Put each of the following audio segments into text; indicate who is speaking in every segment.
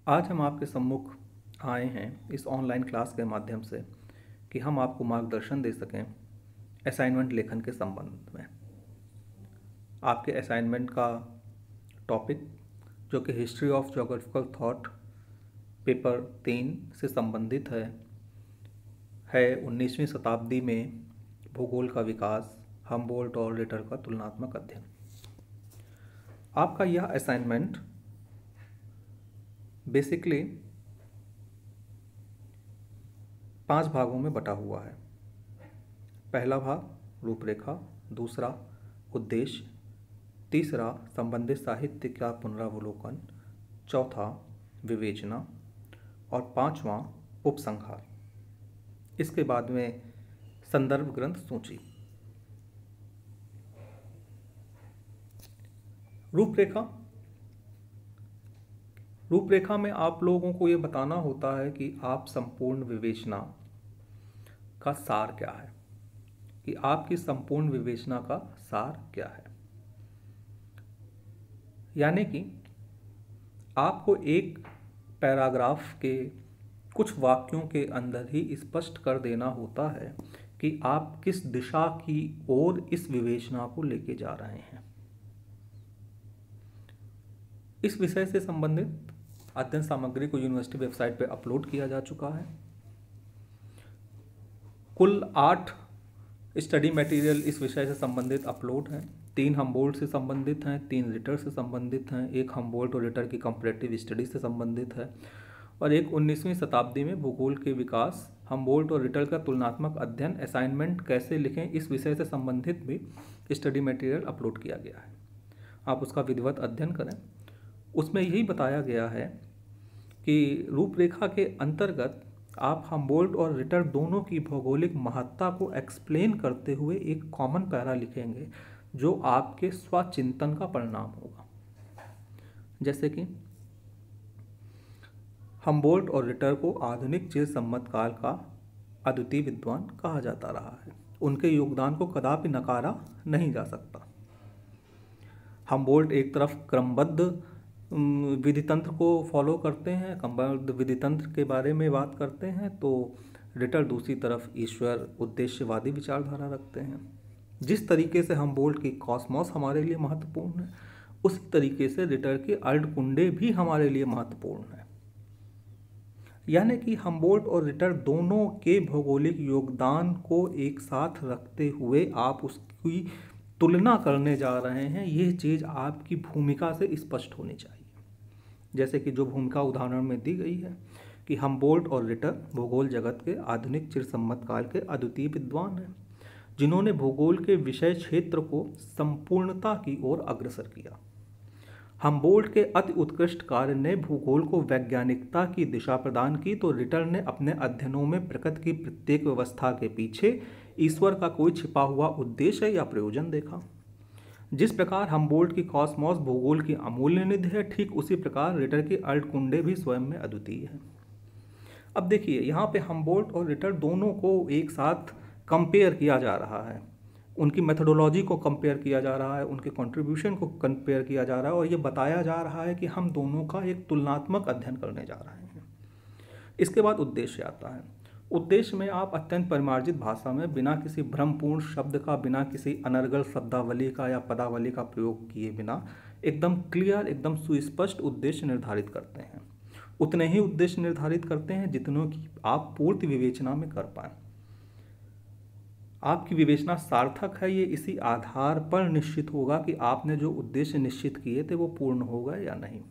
Speaker 1: आज हम आपके सम्मुख आए हैं इस ऑनलाइन क्लास के माध्यम से कि हम आपको मार्गदर्शन दे सकें असाइनमेंट लेखन के संबंध में। आपके असाइनमेंट का टॉपिक जो कि history of geographical thought paper 3 से संबंधित है 19वीं शताब्दी में भूगोल का विकास, हमबोल्ट और रिटर का तुलनात्मक अध्ययन। आपका यह असाइनमेंट बेसिकली 5 भागों में बटा हुआ है। पहला भाग रूपरेखा, दूसरा उद्देश्य, तीसरा संबंधित साहित्य का पुनरावलोकन, चौथा विवेचना और पांचवा उपसंहार। इसके बाद में संदर्भ ग्रंथ सूची। रूपरेखा में आप लोगों को ये बताना होता है कि आप संपूर्ण विवेचना का सार क्या है, कि आपकी संपूर्ण विवेचना का सार क्या है। यानी कि आपको एक पैराग्राफ के कुछ वाक्यों के अंदर ही स्पष्ट कर देना होता है कि आप किस दिशा की ओर इस विवेचना को लेके जा रहे हैं। इस विषय से संबंधित अध्ययन सामग्री को यूनिवर्सिटी वेबसाइट पर अपलोड किया जा चुका है। कुल 8 स्टडी मटेरियल इस विषय से संबंधित अपलोड हैं। 3 हमबोल्ट से संबंधित हैं, 3 रिटर से संबंधित हैं, एक हमबोल्ट और रिटर की कंपैरेटिव स्टडी से संबंधित है और एक 19वीं शताब्दी में भूगोल के विकास, हमबोल्ट और रिटर का तुलनात्मक अध्ययन, असाइनमेंट कैसे लिखें, इस विषय से संबंधित भी स्टडी मटेरियल अपलोड किया गया है। आप उसका विधिवत अध्ययन करें। उसमें यही बताया गया है कि रूपरेखा के अंतर्गत आप हमबोल्ट और रिटर दोनों की भौगोलिक महत्ता को एक्सप्लेन करते हुए एक कॉमन पैरा लिखेंगे जो आपके स्वचिंतन का परिणाम होगा। जैसे कि हमबोल्ट और रिटर को आधुनिक चिर सम्मत काल का अद्वितीय विद्वान कहा जाता रहा है। उनके योगदान को कदापि नकारा नहीं जा सकता। हमबोल्ट एक तरफ क्रमबद्ध विधि तंत्र को फॉलो करते हैं, क्रमबद्ध विधि तंत्र के बारे में बात करते हैं, तो रिटर दूसरी तरफ ईश्वर उद्देश्यवादी विचारधारा रखते हैं। जिस तरीके से हमबोल्ट की कॉस्मॉस हमारे लिए महत्वपूर्ण है, उसी तरीके से रिटर के अर्धकुंडे भी हमारे लिए महत्वपूर्ण है। यानी कि हमबोल्ट और रिटर दोनों के भौगोलिक योगदान को एक साथ रखते हुए आप उसकी तुलना करने जा रहे हैं। यह चीज़ आपकी भूमिका से स्पष्ट होनी चाहिए। जैसे कि जो भूमिका उदाहरण में दी गई है कि हमबोल्ट और रिटर भूगोल जगत के आधुनिक चिर सम्मत काल के अद्वितीय विद्वान हैं, जिन्होंने भूगोल के विषय क्षेत्र को संपूर्णता की ओर अग्रसर किया। हमबोल्ट के अति उत्कृष्ट कार्य ने भूगोल को वैज्ञानिकता की दिशा प्रदान की, तो रिटर ने अपने अध्ययनों में प्रकृति की प्रत्येक व्यवस्था के पीछे ईश्वर का कोई छिपा हुआ उद्देश्य या प्रयोजन देखा। जिस प्रकार हमबोल्ट की कॉस्मॉस भूगोल की अमूल्य निधि है, ठीक उसी प्रकार रिटर के अर्धकुंडे भी स्वयं में अद्वितीय है। अब देखिए, यहाँ पे हमबोल्ट और रिटर दोनों को एक साथ कंपेयर किया जा रहा है, उनकी मेथोडोलॉजी को कंपेयर किया जा रहा है, उनके कंट्रीब्यूशन को कंपेयर किया जा रहा है और ये बताया जा रहा है कि हम दोनों का एक तुलनात्मक अध्ययन करने जा रहे हैं। इसके बाद उद्देश्य आता है। उद्देश्य में आप अत्यंत परिमार्जित भाषा में बिना किसी भ्रमपूर्ण शब्द का, बिना किसी अनर्गल शब्दावली का या पदावली का प्रयोग किए बिना एकदम क्लियर, एकदम सुस्पष्ट उद्देश्य निर्धारित करते हैं। उतने ही उद्देश्य निर्धारित करते हैं जितनों की आप पूर्ति विवेचना में कर पाएं। आपकी विवेचना सार्थक है, ये इसी आधार पर निश्चित होगा कि आपने जो उद्देश्य निश्चित किए थे वो पूर्ण हो गए या नहीं।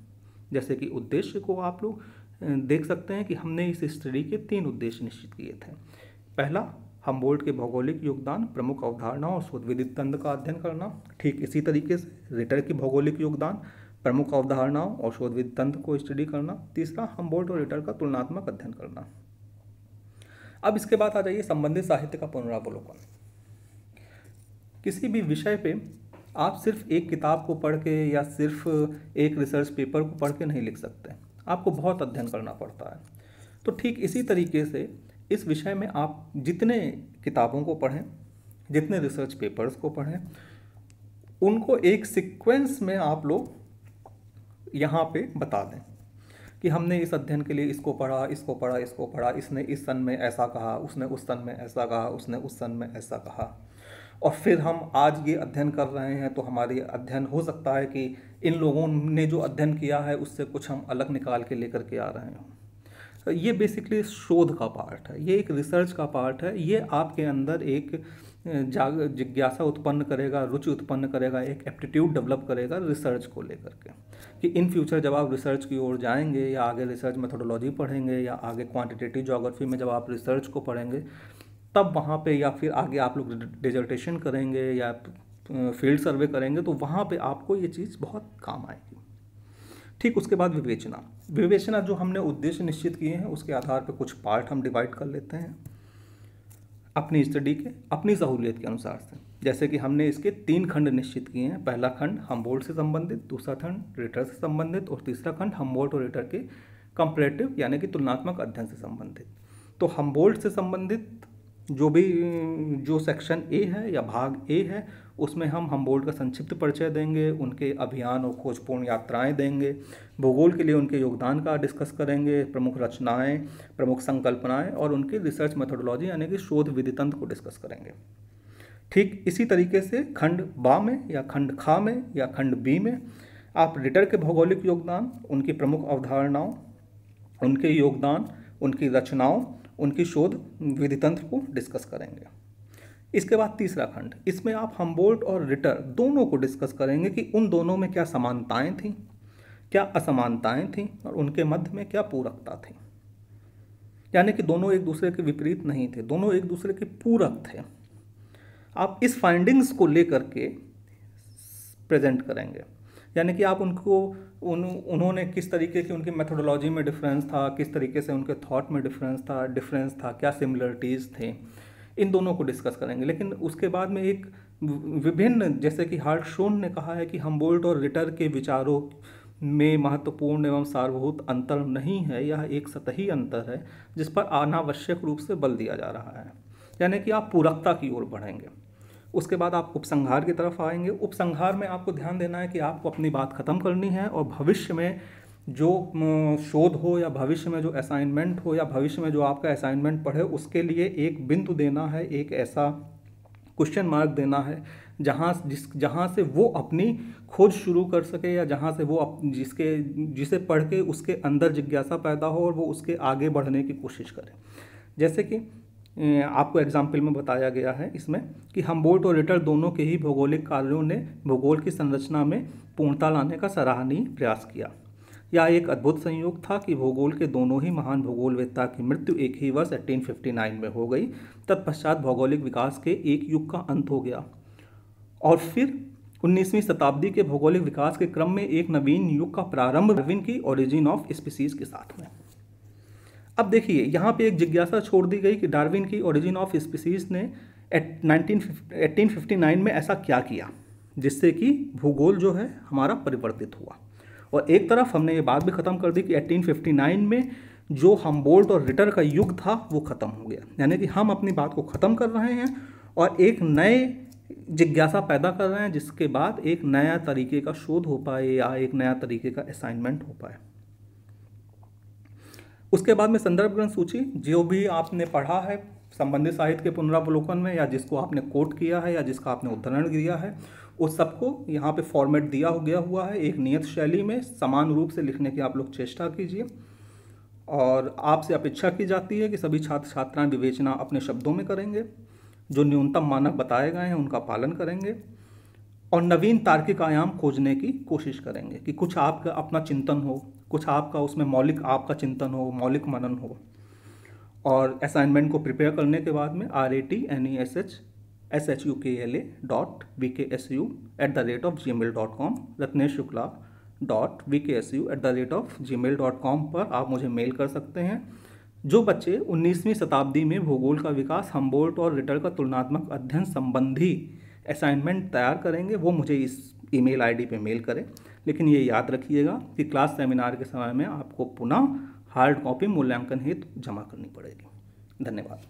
Speaker 1: जैसे कि उद्देश्य को आप लोग देख सकते हैं कि हमने इस स्टडी के 3 उद्देश्य निश्चित किए थे। पहला, हमबोल्ट के भौगोलिक योगदान, प्रमुख अवधारणाओं और शोध विधि तंत्र का अध्ययन करना। ठीक इसी तरीके से रिटर की भौगोलिक योगदान, प्रमुख अवधारणाओं और शोध विधि तंत्र को स्टडी करना। तीसरा, हमबोल्ट और रिटर का तुलनात्मक अध्ययन करना। अब इसके बाद आ जाइए संबंधित साहित्य का पुनरावलोकन। किसी भी विषय पे आप सिर्फ एक किताब को पढ़ के या सिर्फ एक रिसर्च पेपर को पढ़ के नहीं लिख सकते, आपको बहुत अध्ययन करना पड़ता है। तो ठीक इसी तरीके से इस विषय में आप जितने किताबों को पढ़ें, जितने रिसर्च पेपर्स को पढ़ें, उनको एक सीक्वेंस में आप लोग यहाँ पे बता दें। कि हमने इस अध्ययन के लिए इसको पढ़ा, इसको पढ़ा, इसको पढ़ा, इसने इस सन में ऐसा कहा, उसने उस सन में ऐसा कहा, उसने उस सन में ऐसा कहा, और फिर हम आज ये अध्ययन कर रहे हैं, तो हमारी अध्ययन हो सकता है कि इन लोगों ने जो अध्ययन किया है उससे कुछ हम अलग निकाल के लेकर के आ रहे हों। तो ये बेसिकली शोध का पार्ट है, ये एक रिसर्च का पार्ट है। ये आपके अंदर एक जिज्ञासा उत्पन्न करेगा, रुचि उत्पन्न करेगा, एक एप्टीट्यूड डेवलप करेगा रिसर्च को लेकर के, कि इन फ्यूचर जब आप रिसर्च की ओर जाएंगे या आगे रिसर्च मेथोडोलॉजी पढ़ेंगे या आगे क्वांटिटेटिव ज्योग्राफी में जब आप रिसर्च को पढ़ेंगे, तब वहाँ पे या फिर आगे आप लोग डिसर्टेशन करेंगे या फील्ड सर्वे करेंगे, तो वहाँ पे आपको ये चीज़ बहुत काम आएगी। ठीक, उसके बाद विवेचना जो हमने उद्देश्य निश्चित किए हैं उसके आधार पर कुछ पार्ट हम डिवाइड कर लेते हैं अपनी स्टडी के, अपनी सहूलियत के अनुसार से। जैसे कि हमने इसके 3 खंड निश्चित किए हैं। पहला खंड हमबोल्ट से संबंधित, दूसरा खंड रिटर से संबंधित, और तीसरा खंड हमबोल्ट और रिटर के कंपैरेटिव यानी कि तुलनात्मक अध्ययन से संबंधित। तो हमबोल्ट से संबंधित जो सेक्शन ए है या भाग ए है, उसमें हम हमबोल्ट का संक्षिप्त परिचय देंगे, उनके अभियान और खोजपूर्ण यात्राएं देंगे, भूगोल के लिए उनके योगदान का डिस्कस करेंगे, प्रमुख रचनाएं, प्रमुख संकल्पनाएं और उनकी रिसर्च मेथोडोलॉजी यानी कि शोध विधि तंत्र को डिस्कस करेंगे। ठीक इसी तरीके से खंड बा में या खंड खा में या खंड बी में आप रिटर के भौगोलिक योगदान, उनकी प्रमुख अवधारणाओं, उनके योगदान, उनकी रचनाओं, उनकी शोध विधि तंत्र को डिस्कस करेंगे। इसके बाद तीसरा खंड, इसमें आप हमबोल्ट और रिटर दोनों को डिस्कस करेंगे कि उन दोनों में क्या समानताएं थीं, क्या असमानताएं थीं और उनके मध्य में क्या पूरकता थी। यानी कि दोनों एक दूसरे के विपरीत नहीं थे, दोनों एक दूसरे के पूरक थे। आप इस फाइंडिंग्स को लेकर के प्रेजेंट करेंगे, यानी कि आप उनको उन्होंने किस तरीके की उनकी मेथोडोलॉजी में डिफरेंस था, किस तरीके से उनके थॉट में डिफरेंस था, क्या सिमिलरिटीज़ थे, इन दोनों को डिस्कस करेंगे। लेकिन उसके बाद में एक विभिन्न, जैसे कि हार्टशोन ने कहा है कि हमबोल्ट और रिटर के विचारों में महत्वपूर्ण एवं सार्वभौत अंतर नहीं है, यह एक सतही अंतर है जिस पर अनावश्यक रूप से बल दिया जा रहा है। यानी कि आप पूरकता की ओर बढ़ेंगे। उसके बाद आप उपसंहार की तरफ आएंगे। उपसंहार में आपको ध्यान देना है कि आपको अपनी बात खत्म करनी है और भविष्य में जो शोध हो या भविष्य में जो असाइनमेंट हो या भविष्य में जो आपका असाइनमेंट पढ़े, उसके लिए एक बिंदु देना है, एक ऐसा क्वेश्चन मार्क देना है जहाँ से वो अपनी खोज शुरू कर सके या जहाँ से वो जिसे पढ़ के उसके अंदर जिज्ञासा पैदा हो और वो उसके आगे बढ़ने की कोशिश करे। जैसे कि आपको एग्जाम्पल में बताया गया है इसमें कि हमबोल्ट और रिटर दोनों के ही भौगोलिक कार्यों ने भूगोल की संरचना में पूर्णता लाने का सराहनीय प्रयास किया। यह एक अद्भुत संयोग था कि भूगोल के दोनों ही महान भूगोलवेत्ता की मृत्यु एक ही वर्ष 1859 में हो गई। तत्पश्चात भौगोलिक विकास के एक युग का अंत हो गया और फिर 19वीं शताब्दी के भौगोलिक विकास के क्रम में एक नवीन युग का प्रारंभ डार्विन की ओरिजिन ऑफ स्पीसीज के साथ में। अब देखिए, यहाँ पे एक जिज्ञासा छोड़ दी गई कि डार्विन की ओरिजिन ऑफ स्पीसीज ने 1859 में ऐसा क्या किया जिससे कि भूगोल जो है हमारा परिवर्तित हुआ। और एक तरफ हमने ये बात भी ख़त्म कर दी कि 1859 में जो हमबोल्ट और रिटर का युग था वो ख़त्म हो गया। यानी कि हम अपनी बात को ख़त्म कर रहे हैं और एक नए जिज्ञासा पैदा कर रहे हैं जिसके बाद एक नया तरीके का शोध हो पाए या एक नया तरीके का असाइनमेंट हो पाए। उसके बाद में संदर्भ ग्रंथ सूची, जो भी आपने पढ़ा है संबंधित साहित्य के पुनरावलोकन में या जिसको आपने कोट किया है या जिसका आपने उद्धरण दिया है, उस सबको यहाँ पे फॉर्मेट दिया गया हुआ है। एक नियत शैली में समान रूप से लिखने की आप लोग चेष्टा कीजिए और आपसे अपेक्षा की जाती है कि सभी छात्र छात्राएं विवेचना अपने शब्दों में करेंगे, जो न्यूनतम मानक बताए गए हैं उनका पालन करेंगे और नवीन तार्किक आयाम खोजने की कोशिश करेंगे कि कुछ आपका अपना चिंतन हो, कुछ आपका उसमें मौलिक आपका चिंतन हो, मौलिक मनन हो। और असाइनमेंट को प्रिपेयर करने के बाद में ratneshshukla.vksu@gmail.com ratneshshukla.vksu@gmail.com पर आप मुझे मेल कर सकते हैं। जो बच्चे 19वीं शताब्दी में भूगोल का विकास, हमबोल्ट और रिटर का तुलनात्मक अध्ययन संबंधी असाइनमेंट तैयार करेंगे वो मुझे इस ईमेल आईडी पे मेल करें। लेकिन ये याद रखिएगा कि क्लास सेमिनार के समय में आपको पुनः हार्ड कॉपी मूल्यांकन हेतु जमा करनी पड़ेगी। धन्यवाद।